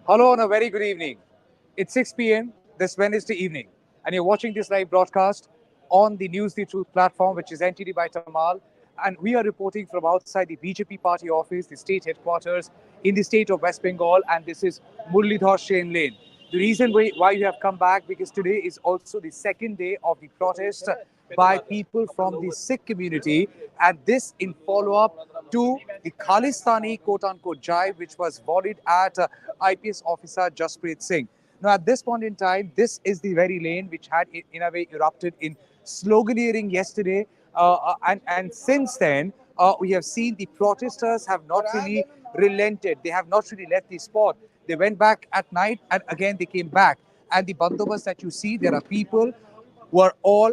Hello and a very good evening. It's 6 p.m. this Wednesday evening, and you're watching this live broadcast on the News the Truth platform, which is NTD by Tamal. And we are reporting from outside the BJP party office, the state headquarters in the state of West Bengal, and this is Murlidhar Shane Lane. The reason why you have come back because today is also the second day of the protest by people from the Sikh community, and this in follow-up to the Khalistani quote-unquote jive, which was volleyed at IPS officer Jasprit Singh. Now, at this point in time, this is the very lane which had, in a way, erupted in sloganeering yesterday, and since then, we have seen the protesters have not really relented. They have not really left the spot. They went back at night, and again they came back. And the bandobast that you see, there are people who are all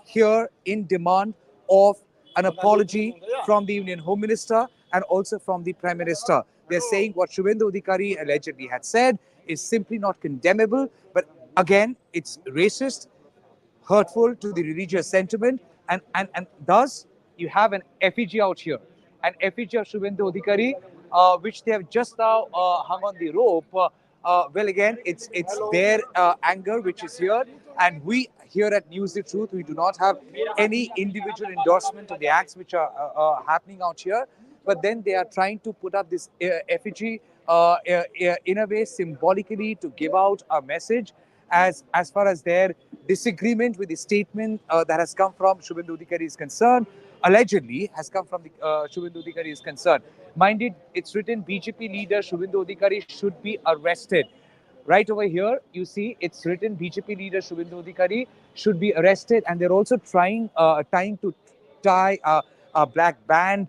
here in demand of an apology from the Union Home Minister and also from the Prime Minister. They're saying what Shubhendu Adhikari allegedly had said is simply not condemnable, but again, it's racist, hurtful to the religious sentiment, and thus you have an effigy out here, an effigy of Shubhendu Adhikari, which they have just now hung on the rope. Well, again, it's their anger which is here, and we here at News the Truth, we do not have any individual endorsement of the acts which are happening out here, but then they are trying to put up this effigy in a way symbolically to give out a message as far as their disagreement with the statement that has come from Shubhendu Adhikari is concerned, allegedly has come from the Shubhendu Adhikari is concerned. Minded, it's written BJP leader Shubhendu Adhikari should be arrested. Right over here, you see it's written BJP leader Shubhendu Adhikari should be arrested, and they're also trying to tie a black band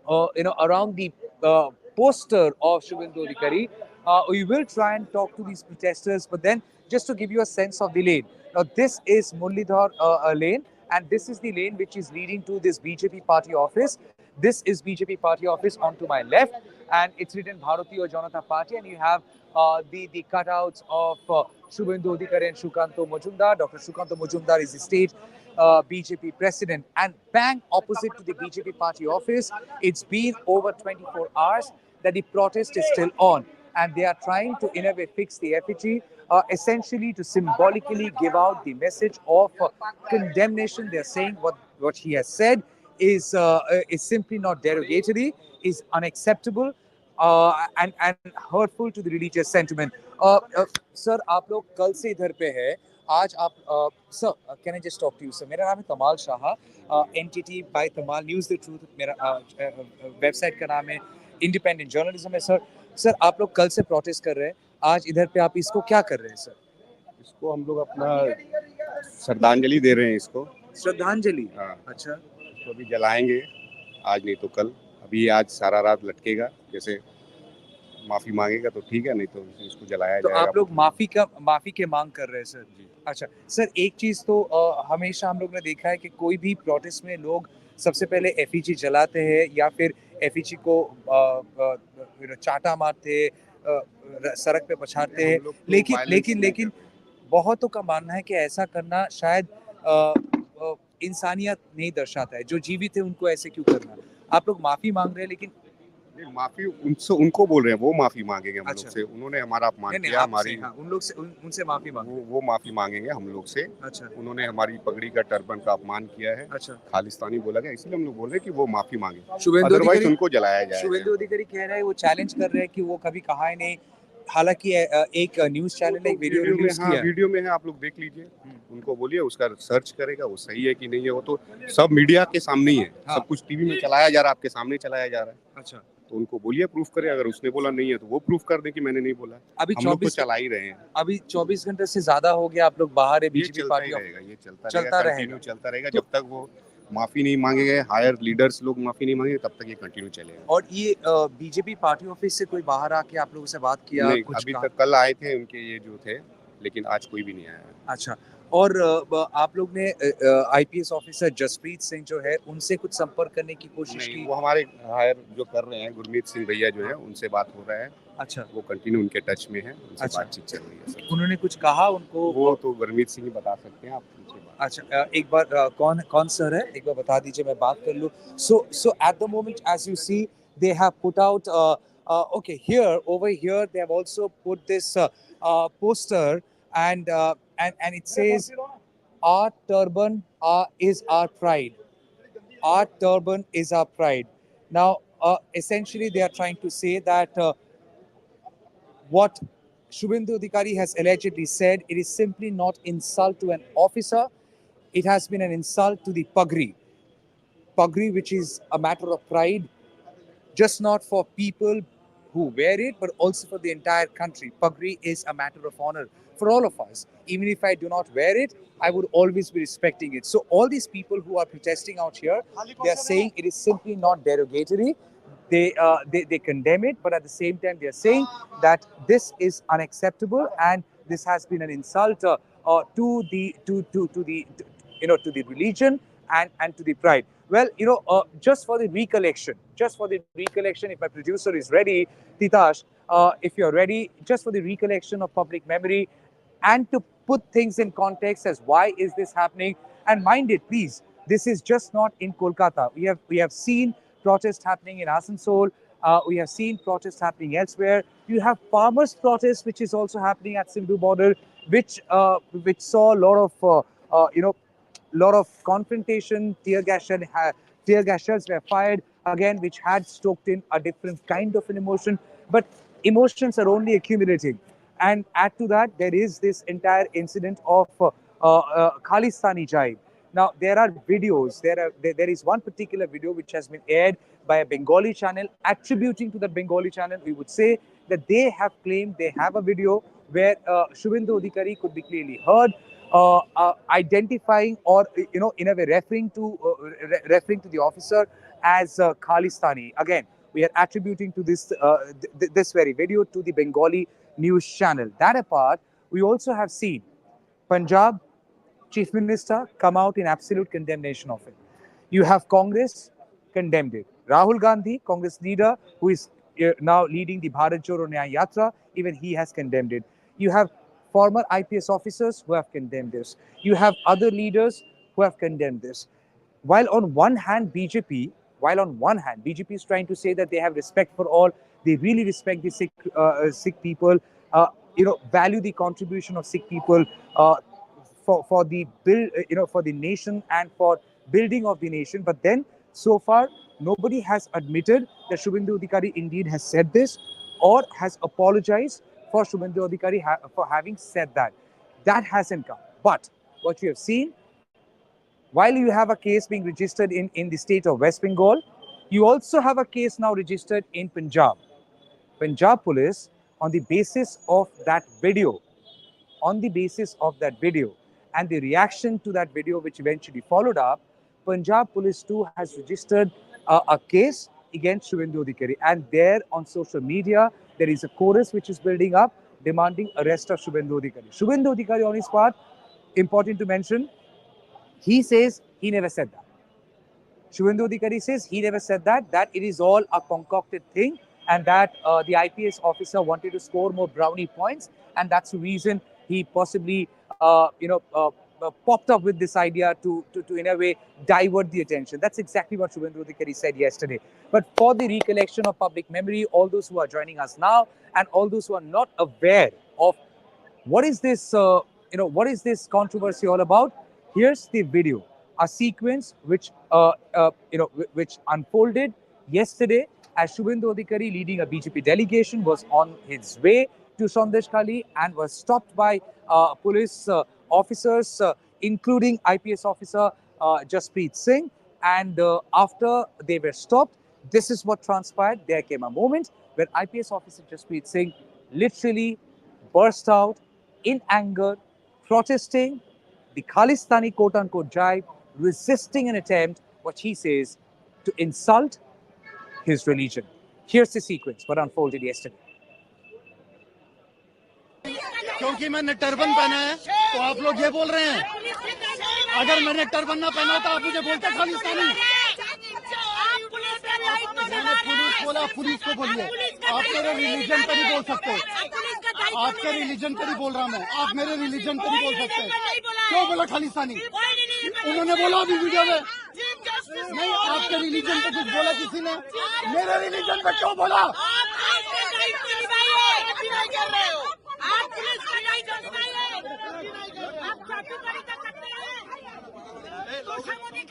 around the poster of Shubhendu Adhikari. We will try and talk to these protesters, but then just to give you a sense of the lane. Now, this is Murlidhar lane, and this is the lane which is leading to this BJP party office. This is BJP party office onto my left, and it's written Bharatiya Janata Party, and you have the cutouts of Shubhendu Adhikari and Shukanto Majumdar. Dr. Shukanto Majumdar is the state BJP president, and bang opposite to the BJP party office, it's been over 24 hours that the protest is still on, and they are trying to in a way fix the effigy, essentially to symbolically give out the message of condemnation. They're saying what he has said is simply not derogatory, is unacceptable, and hurtful to the religious sentiment. Sir, आप लोग कल से इधर पे है. आज आप sir, can I just talk to you sir? मेरा नाम है Tamal Shah, NTT by Tamal news the truth मेरा वेबसाइट का नाम है, इंडिपेंडेंट जर्नलिज्म है सर. सर, आप लोग कल से प्रोटेस्ट कर रहे हैं, आज इधर पे आप इसको क्या कर रहे हैं सर? इसको हम लोग अपना श्रद्धांजलि दे रहे हैं इसको. श्रद्धांजलि? हाँ. अच्छा. इसको अभी जलाएंगे, आज नहीं तो कल. अभी आज सारा रात लटकेगा. जैसे माफी मांगेगा तो ठीक है, नहीं तो इसको जलाया तो जाएगा. आप लोग माफी के मांग कर रहे हैं सर? जी. अच्छा सर, एक चीज तो हमेशा हम लोग ने देखा है कि कोई भी प्रोटेस्ट में लोग सबसे पहले एफईजी जलाते हैं या फिर एफईजी को चाटा मारते हैं, सड़क पे पछाड़ते हैं, लेकिन बहुतों का मानना है कि ऐसा करना शायद इंसानियत नहीं दर्शाता है. जो जीवित है उनको ऐसे क्यों करना? आप लोग माफी मांग रहे हैं, लेकिन माफी उनको बोल रहे हैं, वो माफी मांगेंगे हम लोग से. उन्होंने हमारा अपमान किया, हमारी उनसे माफी मांगे. वो माफी मांगेंगे हम लोग से. अच्छा. उन्होंने हमारी पगड़ी का टर्बन का अपमान किया है. अच्छा. खालिस्तानी बोला गया, इसलिए हम लोग बोल रहे हैं कि वो माफी मांगे, अदरवाइज उनको जलाया जाएगा. शुभेंदु अधिकारी कह रहा है, वो चैलेंज कर रहे हैं कि वो कभी कहा ही नहीं. हालांकि एक न्यूज चैनल ने एक वीडियो रिलीज किया है. वीडियो में है, आप लोग देख लीजिए. उनको बोलिए, उसका सर्च करेगा, वो सही है कि नहीं है. वो तो सब मीडिया के सामने ही है. सब कुछ टीवी में चलाया जा रहा है, आपके सामने चलाया जा रहा है. अच्छा. तो उनको बोलिए, प्रूफ करें. अगर उसने बोला नहीं है तो वो प्रूफ कर दे कि मैंने नहीं बोला. अभी हम लोग तो चला ही रहे हैं. अभी 24 घंटे से ज्यादा हो गया, आप लोग बाहर है. बीजेपी पार्टी ये चलता रहेगा जब तक वो माफी नहीं मांगेंगे, हायर लीडर्स लोग माफी नहीं मांगेंगे, तब तक ये कंटिन्यू चलेगा. और ये बीजेपी पार्टी ऑफिस से कोई बाहर आके आप लोगों से बात किया? अभी तक कल आए थे उनके ये जो थे, लेकिन आज कोई भी नहीं आया. अच्छा. और आप लोग ने आईपीएस ऑफिसर जसप्रीत सिंह जो है, उनसे कुछ संपर्क करने की कोशिश की? वो हमारे हायर जो कर रहे हैं, गुरमीत सिंह भैया जो है, उनसे बात हो रहा है. अच्छा. वो कंटिन्यू उनके टच में है, उनसे बातचीत चल रही है सर. उन्होंने कुछ कहा उनको? वो तो गुरमीत सिंह ही बता सकते हैं, आप पूछिए. अच्छा, एक बार कौन सर है, एक बार बता दीजिए, मैं बात कर लूँ. So at the moment, as you see, they have put out Okay, over here, they have also put this poster, and it says, "Our turban is our pride. Our turban is our pride." Now, essentially, they are trying to say that what Shubhendu Adhikari has allegedly said, it is simply not insult to an officer. It has been an insult to the pagri, which is a matter of pride, just not for people who wear it, but also for the entire country. Pagri is a matter of honor for all of us. Even if I do not wear it, I would always be respecting it. So all these people who are protesting out here, they are saying it is simply not derogatory. They condemn it, but at the same time they are saying that this is unacceptable and this has been an insult to the religion and to the pride. Well, just for the recollection, if my producer is ready, Titash, if you're ready, just for the recollection of public memory and to put things in context as why is this happening. And mind it, please, this is just not in Kolkata. We have seen protests happening in Asansol. We have seen protests happening elsewhere. You have farmers' protests, which is also happening at Sindhu border, which saw a lot of lot of confrontation. Tear gas shells were fired again, which had stoked in a different kind of an emotion. But emotions are only accumulating, and add to that, there is this entire incident of Khalistani jibe. Now there are videos. There is one particular video which has been aired by a Bengali channel, attributing to that Bengali channel. We would say that they have claimed they have a video where Shubhendu Adhikari could be clearly heard identifying, or in a way referring to the officer as Khalistani. Again, we are attributing to this very video to the Bengali news channel. That apart, we also have seen Punjab Chief Minister come out in absolute condemnation of it. You have Congress condemned it. Rahul Gandhi, Congress leader, who is now leading the Bharat Jodo Nyaya Yatra, even he has condemned it. You have former IPS officers who have condemned this. You have other leaders who have condemned this. While on one hand, BJP is trying to say that they have respect for all, they really respect the Sikh people, value the contribution of Sikh people for the build, for the nation and for building of the nation. But then, so far, nobody has admitted that Shubhendu Adhikari indeed has said this or has apologized for Shubhendu Adhikari for having said that. That hasn't come. But what you have seen, while you have a case being registered in the state of West Bengal, you also have a case now registered in Punjab. Punjab police, on the basis of that video, and the reaction to that video, which eventually followed up, Punjab police too has registered a case against Shubhendu Adhikari. And there on social media, there is a chorus which is building up demanding arrest of Shubhendu Adhikari. Shubhendu Adhikari, on his part, important to mention, he says he never said that. Shubhendu Adhikari says he never said that, that it is all a concocted thing, and that the IPS officer wanted to score more brownie points, and that's the reason he possibly, popped up with this idea to in a way divert the attention. That's exactly what Shubhendu Adhikari said yesterday. But for the recollection of public memory, all those who are joining us now and all those who are not aware of what is this controversy all about, here's the video, a sequence which unfolded yesterday as Shubhendu Adhikari, leading a BJP delegation, was on his way to Sandesh Khali and was stopped by police officers, including IPS officer Jaspreet Singh. And after they were stopped, this is what transpired. There came a moment where IPS officer Jaspreet Singh literally burst out in anger, protesting the Khalistani quote-unquote jibe, resisting an attempt, what he says, to insult his religion. Here's the sequence what unfolded yesterday. क्योंकि मैंने turban पहना है तो आप लोग ये बोल रहे हैं, अगर मैंने टर्बन ना पहना तो आप मुझे बोलते खालिस्तानी। मैंने पुलिस बोला, पुलिस को बोलिए, आप मेरे रिलीजन पर नहीं बोल सकते, आपके रिलीजन पर ही बोल रहा मैं, आप मेरे रिलीजन पर नहीं बोल सकते। क्यों बोला खालिस्तानी? उन्होंने बोला अभी वीडियो में, नहीं आपके रिलीजन पे कुछ बोला किसी ने? मेरे रिलीजन पे क्यों बोला? Nobody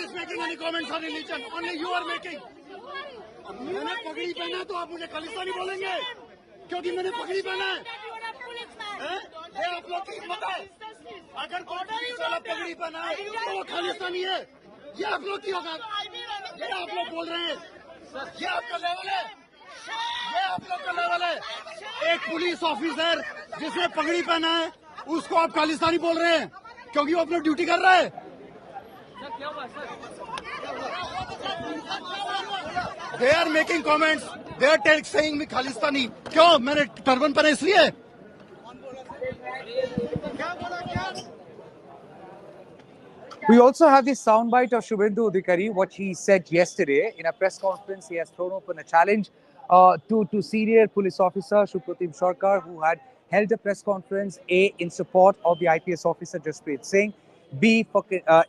is making any comments on religion. Only you are making. मैंने पगड़ी पहना है तो आप मुझे खालिस्तानी बोलेंगे क्योंकि मैंने पगड़ी पहना है? ये आप लोग की हिम्मत है? अगर कोई वाला पगड़ी पहना है तो वो खालिस्तानी है। ये आप लोग की औकात, ये आप लोग बोल रहे हैं, ये आपका लेवल है, ये आप लोग का लेवल है। एक पुलिस ऑफिसर जिसने पगड़ी पहना है उसको आप खालिस्तानी बोल रहे हैं क्योंकि वो अपनी ड्यूटी कर रहा है। They are making comments. They are saying me Khalistani. क्यों? मैंने टर्बन पहना इसलिए। We also have the soundbite of Shubhendu Adhikari, what he said yesterday in a press conference. He has thrown open a challenge to senior police officer Supratim Sarkar, who had held a press conference in support of the IPS officer Jasprit Singh, B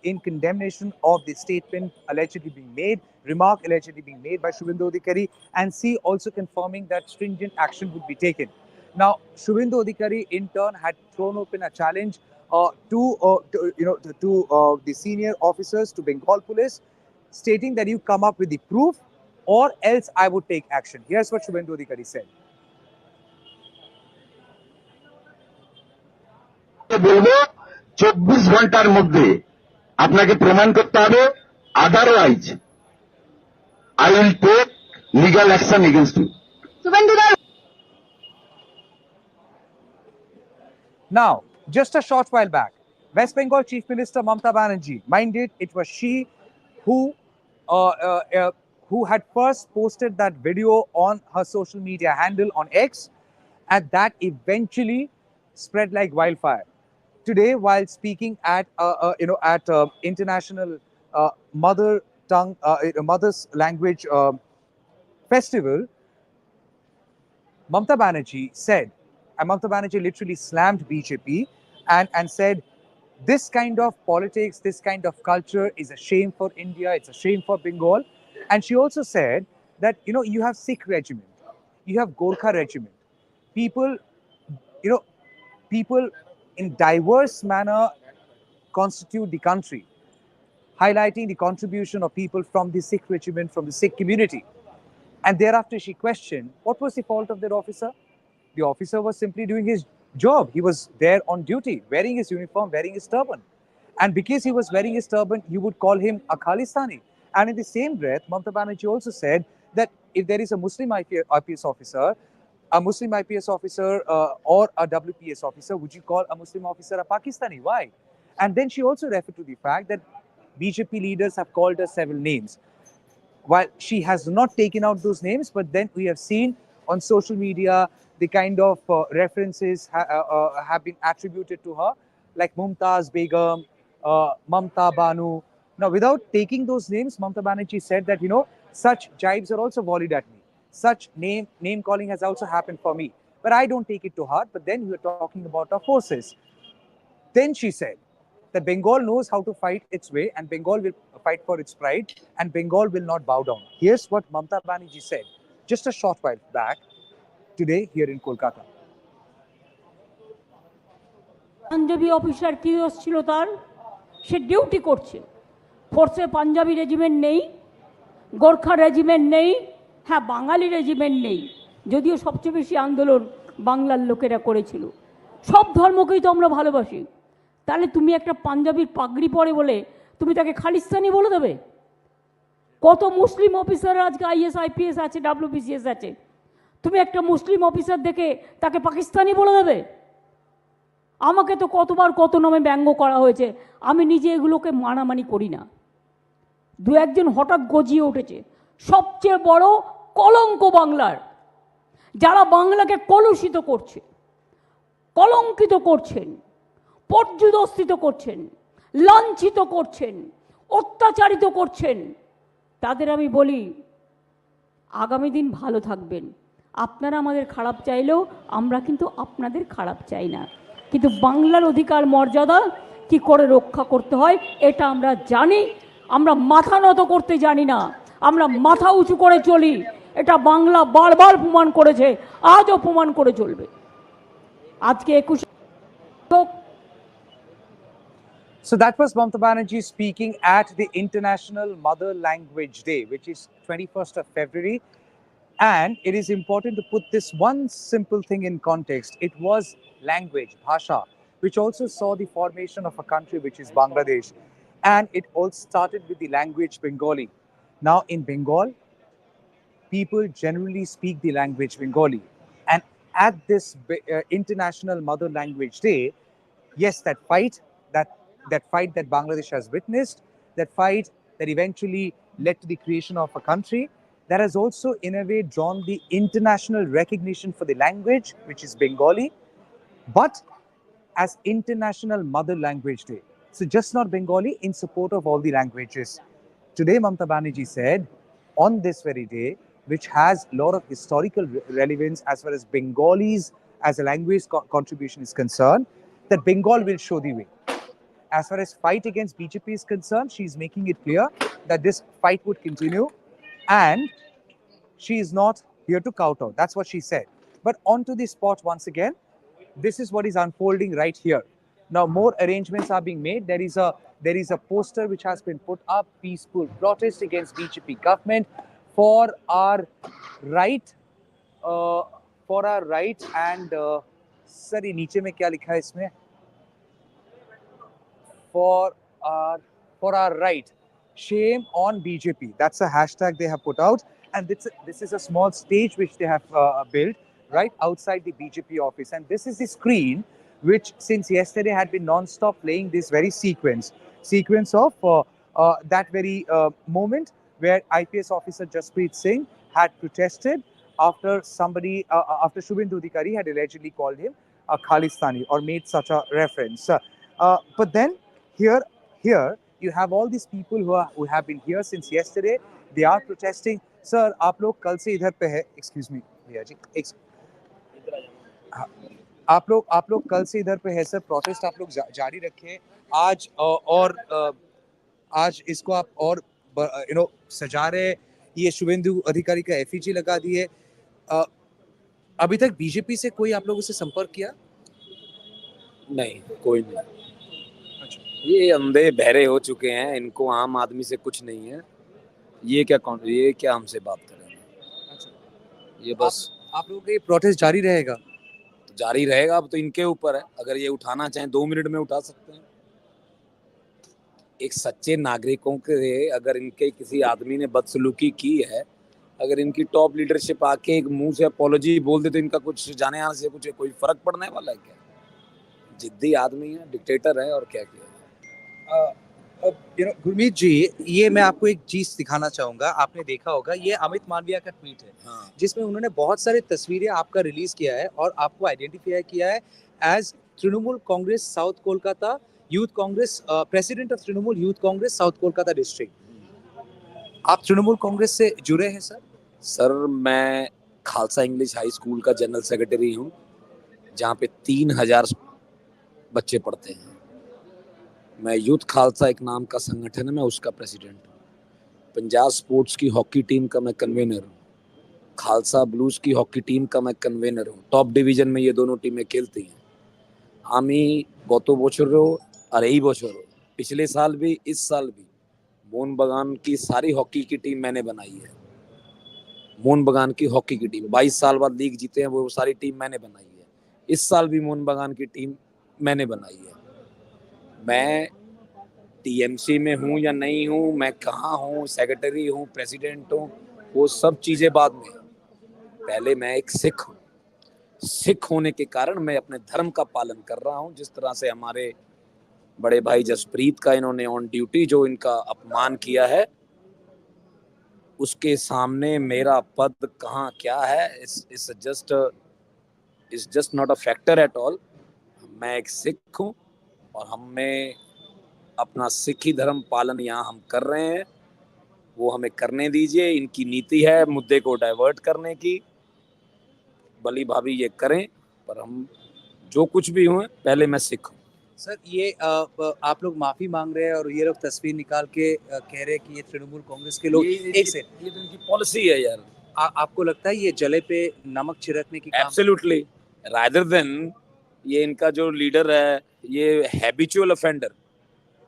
in condemnation of the statement allegedly being made, remark allegedly being made by Shubhendu Adhikari, and C also confirming that stringent action would be taken. Now, Shubhendu Adhikari in turn had thrown open a challenge to the senior officers, to Bengal police, stating that you come up with the proof or else I would take action. Here's what Shubhendu Adhikari said. বলবো 24 ঘন্টার মধ্যে আপনাকে প্রমাণ করতে হবে, otherwise I will take legal action against you. Now, just a short while back, West Bengal Chief Minister Mamata Banerjee, mind it was she who had first posted that video on her social media handle on X, and that eventually spread like wildfire. Today, while speaking at international mother's language festival, Mamata Banerjee said, and Mamata Banerjee literally slammed BJP and said, this kind of politics, this kind of culture is a shame for India, it's a shame for Bengal. And she also said that, you have Sikh regiment, you have Gorkha regiment. People in diverse manner constitute the country, highlighting the contribution of people from the Sikh regiment, from the Sikh community. And thereafter she questioned, what was the fault of that officer? The officer was simply doing his job. He was there on duty, wearing his uniform, wearing his turban. And because he was wearing his turban, you would call him a Khalistani. And in the same breath, Mamata Banerjee also said that if there is a Muslim IPS officer, or a WPS officer, would you call a Muslim officer a Pakistani? Why? And then she also referred to the fact that BJP leaders have called her several names. While she has not taken out those names, but then we have seen on social media the kind of references have been attributed to her, like Mumtaz Begum, Mamta Banu. Now, without taking those names, Mamata Banerjee said that, such jibes are also volleyed at me. Such name calling has also happened for me. But I don't take it to heart. But then we are talking about our forces. Then she said that Bengal knows how to fight its way, and Bengal will fight for its pride, and Bengal will not bow down. Here's what Mamata Banerjee said just a short while back today here in Kolkata. Punjabi officer কি ছিল তার? সে duty করছে, ফোর্সে panjabi regiment নেই, Gorkha regiment নেই, হ্যাঁ বাঙালি regiment নেই, যদিও সবচেয়ে বেশি আন্দোলন বাংলার লোকেরা করেছিল। সব ধর্মকেই তো আমরা ভালোবাসি, তাহলে তুমি একটা পাঞ্জাবির পাগড়ি পরে বলে তুমি তাকে খালিস্তানি বলে দেবে? কত মুসলিম অফিসার আজকে আইএস আইপিএস আছে, ডাব্লিউবিসিএস আছে, তুমি একটা মুসলিম অফিসার দেখে তাকে পাকিস্তানি বলে দেবে? আমাকে তো কতবার কত নামে ব্যঙ্গ করা হয়েছে, আমি নিজে এগুলোকে মানামানি করি না। দু একজন হঠাৎ গজিয়ে উঠেছে, সবচেয়ে বড় কলঙ্ক বাংলার, যারা বাংলাকে কলুষিত করছে, কলঙ্কিত করছেন, পর্যুদস্তিত করছেন, লাঞ্ছিত করছেন, অত্যাচারিত করছেন, তাদের আমি বলি আগামী দিন ভালো থাকবেন। আপনারা আমাদের খারাপ চাইলেও আমরা কিন্তু আপনাদের খারাপ চাই না, কিন্তু বাংলার অধিকার মর্যাদা কি করে রক্ষা করতে হয় এটা আমরা জানি। আমরা মাথা নত করতে জানি না, আমরা মাথা উঁচু করে চলি। এটা বাংলা বারবার প্রমাণ করেছে, আজও প্রমাণ করে চলবে। আজকে 21 So that was Mamata Banerjee speaking at the International Mother Language Day, which is 21st of February. And it is important to put this one simple thing in context. It was language, bhasha, which also saw the formation of a country which is Bangladesh. And it all started with the language Bengali. Now in Bengal, people generally speak the language Bengali. And at this International Mother Language Day, yes, that fight that Bangladesh has witnessed, that fight that eventually led to the creation of a country, that has also in a way drawn the international recognition for the language, which is Bengali, but as International Mother Language Day. So just not Bengali, in support of all the languages. Today, Mamata Banerjee said, on this very day, which has a lot of historical relevance as far as Bengalis as a language contribution is concerned, that Bengal will show the way. As far as fight against BJP is concerned, she is making it clear that this fight would continue and she is not here to kowtow. That's what she said. But onto the spot once again, this is what is unfolding right here. Now more arrangements are being made. There is a poster which has been put up, peaceful protest against BJP government for our right, and sir ये नीचे में क्या लिखा है इसमें? For our right. Shame on BJP. That's a hashtag they have put out, and this is a small stage which they have built right outside the BJP office, and this is the screen which since yesterday had been non-stop playing this very sequence of that very moment where IPS officer Jaspreet Singh had protested after somebody after Shubhendu Adhikari had allegedly called him a Khalistani or made such a reference. But then here you have all these people who have been here since yesterday. They are protesting. Sir, आप लोग कल से इधर पे है. Excuse me, भैया जी. आप लोग कल से इधर पे है सर. प्रोटेस्ट आप लोग जारी रखें. आज और आज इसको आप और सजा रहे. ये शुभेंदु अधिकारी का एफईजी लगा दिए. अभी तक बीजेपी से कोई आप लोगों से संपर्क किया? नहीं, कोई नहीं. ये अंधे बहरे हो चुके हैं, इनको आम आदमी से कुछ नहीं है. ये क्या हमसे बात करेंगे? अच्छा, ये बस आप लोगों का ये प्रोटेस्ट जारी रहेगा? तो जारी रहेगा. अब तो इनके ऊपर है. अगर ये उठाना चाहें 2 मिनट में उठा सकते हैं. एक सच्चे नागरिकों के अगर इनके किसी आदमी ने बदसलूकी की है, अगर इनकी टॉप लीडरशिप आके एक मुंह से अपॉलॉजी बोल दे तो इनका कुछ जाने आने से कुछ कोई फर्क पड़ने वाला है क्या? जिद्दी आदमी है, डिक्टेटर है, और क्या किया. गुरमीत जी, ये मैं आपको एक चीज दिखाना चाहूंगा. आपने देखा होगा, ये अमित मालविया का ट्वीट है. हाँ. जिसमें उन्होंने बहुत सारे तस्वीरें आपका रिलीज किया है और आपको आइडेंटिफाई किया है as Trinamool Congress south Kolkata youth Congress president of Trinamool youth Congress south Kolkata district. आप तृणमूल कांग्रेस से जुड़े हैं सर? सर, मैं खालसा इंग्लिश हाई स्कूल का जनरल सेक्रेटरी हूँ, जहाँ पे 3000 बच्चे पढ़ते हैं. मैं यूथ खालसा एक नाम का संगठन है, मैं उसका प्रेसिडेंट हूँ. पंजाब स्पोर्ट्स की हॉकी टीम का मैं कन्वेनर हूँ. खालसा ब्लूज की हॉकी टीम का मैं कन्वेनर हूँ. टॉप डिवीजन में ये दोनों टीमें खेलती हैं. আমি গত বছরও আর এই বছরও, पिछले साल भी इस साल भी मोहन बागान की सारी हॉकी की टीम मैंने बनाई है. मोहन बागान की हॉकी की टीम 22 साल बाद लीग जीते हैं, वो सारी टीम मैंने बनाई है. इस साल भी मोहन बागान की टीम मैंने बनाई है. मैं टीएमसी में हूँ या नहीं हूँ, मैं कहाँ हूँ, सेक्रेटरी हूँ, प्रेसिडेंट हूँ, वो सब चीज़ें बाद में. पहले मैं एक सिख हूँ. सिख होने के कारण मैं अपने धर्म का पालन कर रहा हूँ. जिस तरह से हमारे बड़े भाई जसप्रीत का इन्होंने ऑन ड्यूटी जो इनका अपमान किया है, उसके सामने मेरा पद कहाँ क्या है, इस just not a factor at all. मैं एक सिख हूँ और हमें अपना सिखी धर्म पालन यहाँ हम कर रहे हैं. वो हमें करने दीजिए. इनकी नीति है मुद्दे को डाइवर्ट करने की. भली भाभी ये करें, पर हम जो कुछ भी हुए, पहले मैं सिख हूँ. सर, ये आप लोग माफी मांग रहे हैं और ये लोग तस्वीर निकाल के कह रहे हैं कि ये तृणमूल कांग्रेस के लोग. एक से ये तो इनकी पॉलिसी है यार. आपको लगता है ये जले पे नमक छिड़कने की काम? एब्सोल्युटली, रादर देन ये इनका जो लीडर है ये हैबिचुअल ऑफेंडर,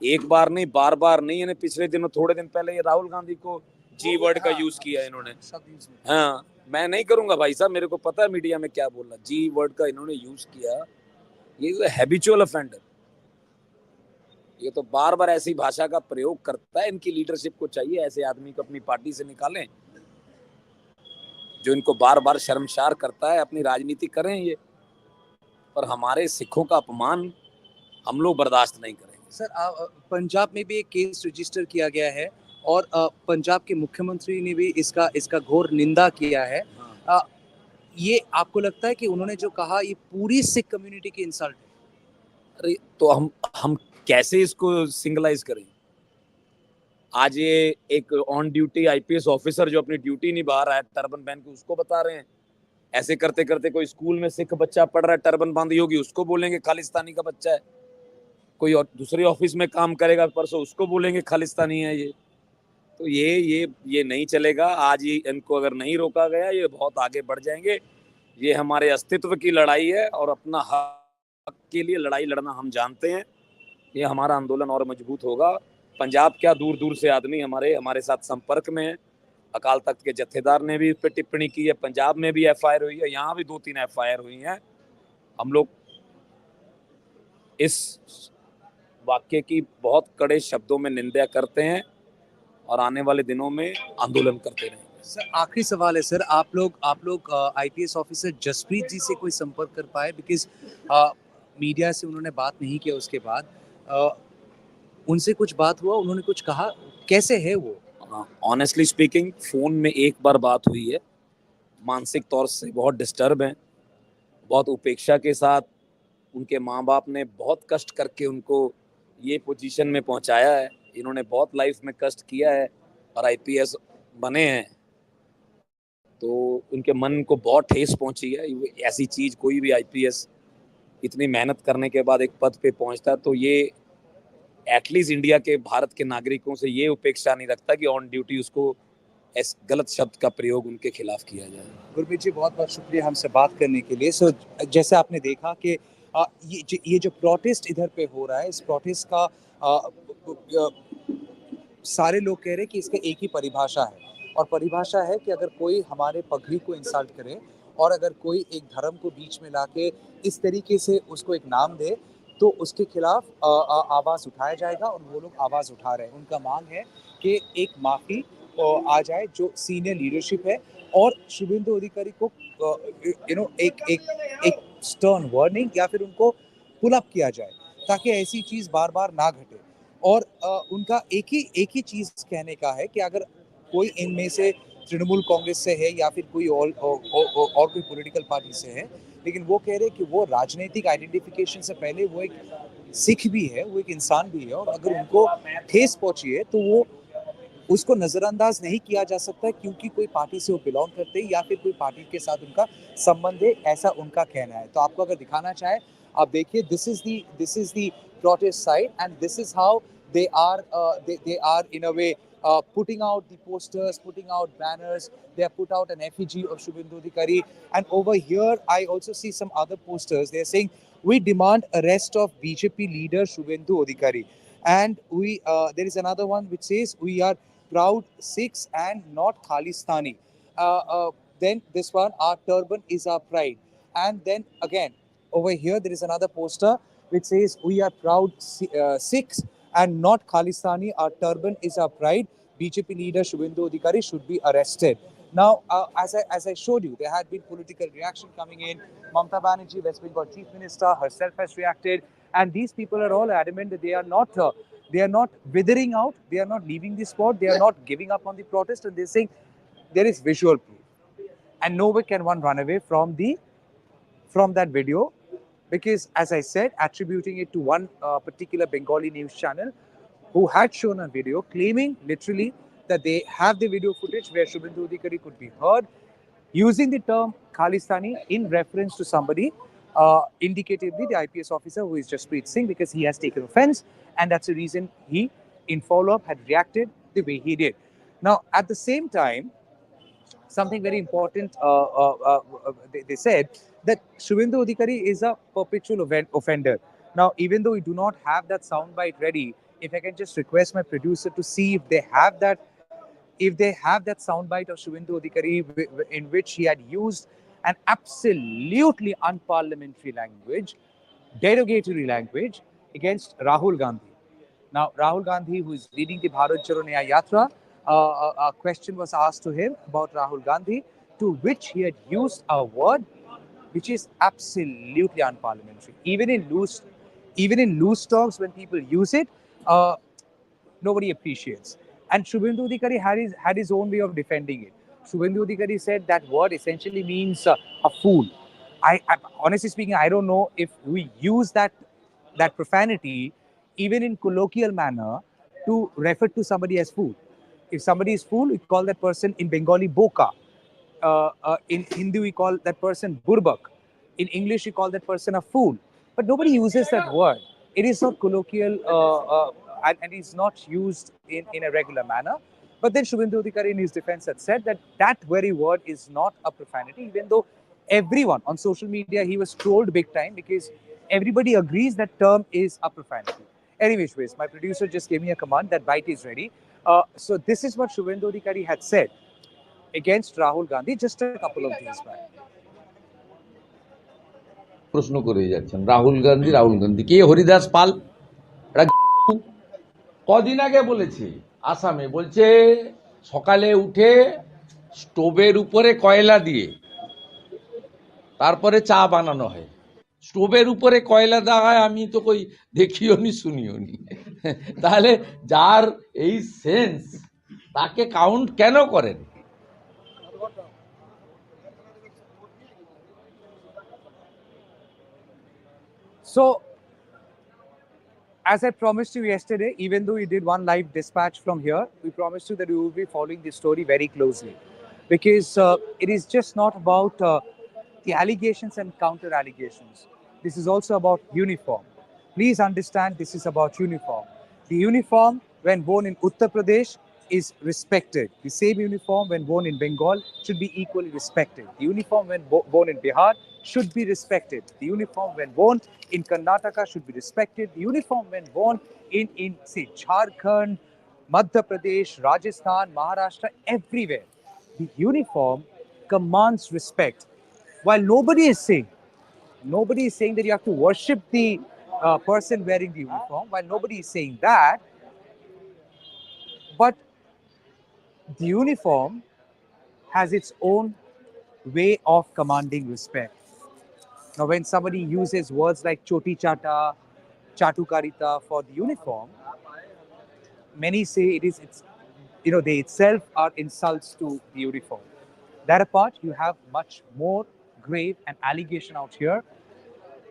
एक बार नहीं बार बार नहीं, इन्हें पिछले दिनों थोड़े दिन पहले ये राहुल गांधी को जी वर्ड का यूज किया इन्होंने। हाँ, मैं नहीं करूंगा भाई साहब, मेरे को पता है मीडिया में क्या बोलना, जी वर्ड का इन्होंने यूज किया। ये तो हैबिचुअल ऑफेंडर, ये तो बार बार ऐसी भाषा का प्रयोग करता है। इनकी लीडरशिप को चाहिए ऐसे आदमी को अपनी पार्टी से निकालें, जो इनको बार बार शर्मसार करता है। अपनी राजनीति करें ये, पर हमारे सिखों का अपमान हम लोग बर्दाश्त नहीं करेंगे। सर, पंजाब में भी एक केस रजिस्टर किया गया है और पंजाब के मुख्यमंत्री ने भी इसका घोर निंदा किया है। ये आपको लगता है कि उन्होंने जो कहा ये पूरी सिख कम्युनिटी की इंसल्ट है? अरे तो हम कैसे इसको सिंगलाइज करें? आज ये एक ऑन ड्यूटी आईपीएस ऑफिसर जो अपनी ड्यूटी निभा रहा है टर्बन पहन के, उसको बता रहे हैं। ऐसे करते करते कोई स्कूल में सिख बच्चा पढ़ रहा है, टर्बन बांधी होगी, उसको बोलेंगे खालिस्तानी का बच्चा है। कोई और दूसरे ऑफिस में काम करेगा परसों, उसको बोलेंगे खालिस्तानी है ये। तो ये नहीं चलेगा। आज ही इनको अगर नहीं रोका गया, ये बहुत आगे बढ़ जाएंगे। ये हमारे अस्तित्व की लड़ाई है और अपना हक के लिए लड़ाई लड़ना हम जानते हैं। ये हमारा आंदोलन और मजबूत होगा। पंजाब क्या, दूर दूर से आदमी हमारे साथ संपर्क में है। अकाल तख्त के जत्थेदार ने भी इस पर टिप्पणी की है। पंजाब में भी एफआईआर हुई है, यहाँ भी 2-3 एफआईआर हुई हैं। हम लोग इस वाक्य की बहुत कड़े शब्दों में निंदा करते हैं और आने वाले दिनों में आंदोलन करते रहेंगे। सर, आखिरी सवाल है सर, आप लोग आईपीएस ऑफिसर जसप्रीत जी से कोई संपर्क कर पाए? बिकॉज मीडिया से उन्होंने बात नहीं किया। उसके बाद उनसे कुछ बात हुआ, उन्होंने कुछ कहा? कैसे है वो? ऑनेस्टली स्पीकिंग, फोन में एक बार बात हुई है। मानसिक तौर से बहुत डिस्टर्ब हैं, बहुत उपेक्षा के साथ। उनके माँ बाप ने बहुत कष्ट करके उनको ये पोजीशन में पहुंचाया है। इन्होंने बहुत लाइफ में कष्ट किया है और आईपीएस बने हैं, तो उनके मन को बहुत ठेस पहुंची है। ऐसी चीज कोई भी आईपीएस इतनी मेहनत करने के बाद एक पद पे पहुंचता है, तो ये एटलीस्ट इंडिया के, भारत के नागरिकों से ये उपेक्षा नहीं रखता कि ऑन ड्यूटी उसको इस गलत शब्द का प्रयोग उनके खिलाफ किया जाए। गुरमीत जी, बहुत बहुत शुक्रिया हमसे बात करने के लिए। सो जैसे आपने देखा कि ये जो प्रोटेस्ट इधर पे हो रहा है, इस प्रोटेस्ट का सारे लोग कह रहे हैं कि इसका एक ही परिभाषा है, और परिभाषा है कि अगर कोई हमारे पगड़ी को इंसल्ट करे और अगर कोई एक धर्म को बीच में लाके इस तरीके से उसको एक नाम दे, तो उसके खिलाफ आवाज़ उठाया जाएगा। और वो लोग आवाज़ उठा रहे हैं। उनका मांग है कि एक माफ़ी आ जाए जो सीनियर लीडरशिप है, और शुभेंदु अधिकारी को एक स्टर्न वार्निंग या फिर उनको पुल अप किया जाए, ताकि ऐसी चीज़ बार बार ना घटे। और उनका एक ही चीज़ कहने का है कि अगर कोई इनमें से तृणमूल कांग्रेस से है या फिर कोई और कोई पॉलिटिकल पार्टी से है, लेकिन वो कह रहे हैं कि वो राजनीतिक आइडेंटिफिकेशन से पहले वो एक सिख भी है, वो एक इंसान भी है, और अगर उनको ठेस पहुंची है तो वो उसको नज़रअंदाज नहीं किया जा सकता, क्योंकि कोई पार्टी से वो बिलोंग करते हैं या फिर कोई पार्टी के साथ उनका संबंध है, ऐसा उनका कहना है। तो आपको अगर दिखाना चाहे, आप देखिए, this is the protest side, and this is how they are in a way putting out the posters, putting out banners. They have put out an effigy of Shubhendu Adhikari, and over here I also see some other posters. They are saying, we demand arrest of BJP leader Shubhendu Adhikari, and there is another one which says, we are proud Sikhs and not Khalistani. Then this one, our turban is our pride. And then again over here there is another poster which says, we are proud Sikhs and not Khalistani, our turban is our pride. BJP leader Shubhendu Adhikari should be arrested. Now, as I showed you, there had been political reaction coming in. Mamata Banerjee, West Bengal Chief Minister, herself has reacted, and these people are all adamant that they are not withering out, they are not leaving the spot, they are not giving up on the protest, and they're saying there is visual proof, and nowhere can one run away from that video. Because, as I said, attributing it to one particular Bengali news channel who had shown a video claiming literally that they have the video footage where Shubhendu Adhikari could be heard using the term Khalistani in reference to somebody, indicatively the IPS officer, who is Jaspreet Singh, because he has taken offense, and that's the reason he, in follow-up, had reacted the way he did. Now, at the same time, something very important. They said that Shubhendu Adhikari is a perpetual offender. Now, even though we do not have that soundbite ready, if I can just request my producer to see if they have that soundbite of Shubhendu Adhikari in which he had used an absolutely unparliamentary language, derogatory language against Rahul Gandhi. Now, Rahul Gandhi, who is leading the Bharat Jodo Nyaya Yatra, a question was asked to him about Rahul Gandhi, to which he had used a word which is absolutely unparliamentary. Even in loose talks, when people use it, nobody appreciates. And Shubhendu Adhikari had his own way of defending it. Shubhendu Adhikari said that word essentially means a fool. Honestly speaking, I don't know if we use that profanity even in colloquial manner to refer to somebody as fool. If somebody is fool, we call that person in Bengali boka. In Hindi, we call that person burbak. In English, we call that person a fool. But nobody uses that word. It is not colloquial and it's not used in a regular manner. But then Shubhendu Adhikari in his defense had said that that very word is not a profanity, even though everyone on social media, he was trolled big time because everybody agrees that term is a profanity. Anyways, my producer just gave me a command that bite is ready. So this is what Shubhendu Adhikari had said against Rahul Gandhi just a couple of days back. প্রশ্ন করে যাচ্ছেন রাহুল গান্ধী কে হরিদাস পাল কদিন আগে বলেছে আসামে বলছে সকালে উঠে স্টোভের উপরে কয়লা দিয়ে তারপরে চা বানানো হয় স্টোভের উপরে কয়লা দেওয়া হয় আমি তো কই দেখিও নি শুনিও নি তাহলে যার এই সেন্স তাকে কাউন্ট কেন করেন So, as I promised you yesterday, even though we did one live dispatch from here, we promised you that we will be following this story very closely. Because it is just not about the allegations and counter allegations. This is also about uniform. Please understand, this is about uniform. The uniform, when worn in Uttar Pradesh, is respected. The same uniform, when worn in Bengal, should be equally respected. The uniform, when worn in Bihar, should be respected. The uniform, when worn in Karnataka, should be respected. The uniform, when worn in say, Jharkhand, Madhya Pradesh, Rajasthan, Maharashtra, everywhere, the uniform commands respect. While nobody is saying that you have to worship the person wearing the uniform, while nobody is saying that, but the uniform has its own way of commanding respect. Now, when somebody uses words like choti chata, chatukarita for the uniform, many say it's they itself are insults to the uniform. That apart, you have much more grave and allegation out here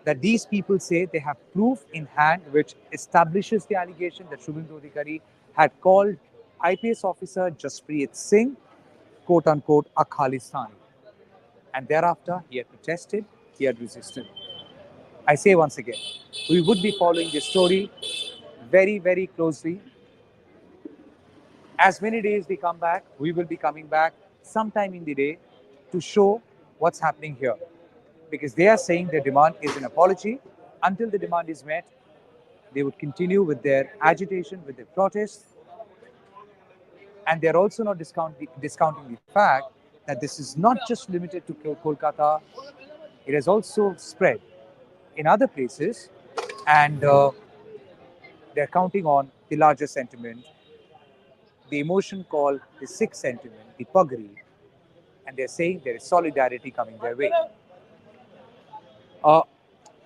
that these people say they have proof in hand which establishes the allegation that Shubhendu Adhikari had called IPS officer Jaspreet Singh, quote unquote, a Khalistani. And thereafter, he had protested, he had resisted. I say once again, we would be following this story very, very closely. As many days we come back, we will be coming back sometime in the day to show what's happening here. Because they are saying their demand is an apology. Until the demand is met, they would continue with their agitation, with their protests. And they're also not discounting the fact that this is not just limited to Kolkata, it has also spread in other places. And they're counting on the larger sentiment, the emotion called the Sikh sentiment, the Pagri. And they're saying there is solidarity coming their way.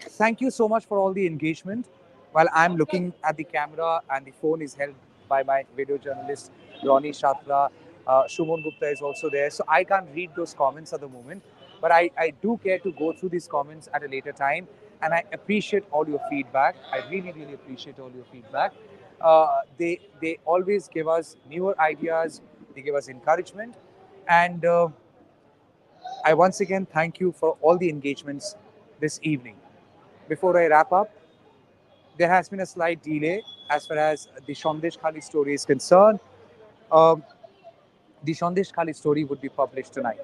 Thank you so much for all the engagement. While I'm looking at the camera and the phone is held by my video journalist, Ronnie Shatra, Shumon Gupta is also there. So I can't read those comments at the moment. But I do care to go through these comments at a later time. And I appreciate all your feedback. I really, really appreciate all your feedback. They always give us newer ideas. They give us encouragement. And I once again thank you for all the engagements this evening. Before I wrap up, there has been a slight delay as far as the Shondesh Khali story is concerned. the Sandesh Khali story would be published tonight.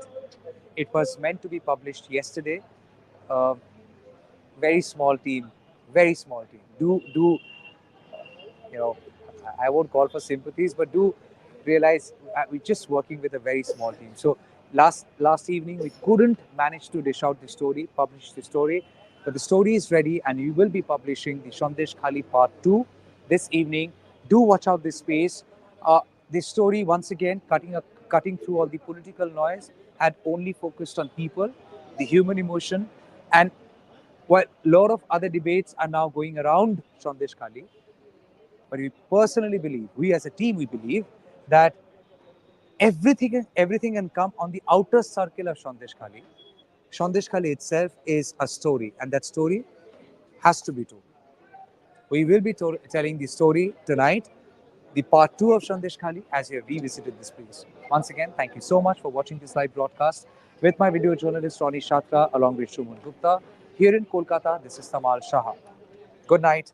It was meant to be published yesterday. Uh, very small team, very small team. Do you know? I won't call for sympathies, but do realize we're just working with a very small team. So last evening we couldn't manage to dish out the story, publish the story, but the story is ready, and we will be publishing the Sandesh Khali Part 2 this evening. Do watch out this space. This story, once again, cutting through all the political noise, had only focused on people, the human emotion, and while a lot of other debates are now going around Sandesh Khali, but we personally believe, we as a team, we believe that everything can come on the outer circle of Sandesh Khali. Sandesh Khali itself is a story, and that story has to be told. We will be telling the story tonight, the part 2 of Sandesh Khali, as we have revisited this place. Once again, thank you so much for watching this live broadcast with my video journalist Ronnie Shatra along with Shuman Gupta. Here in Kolkata, this is Tamal Saha. Good night.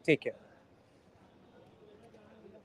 Take care.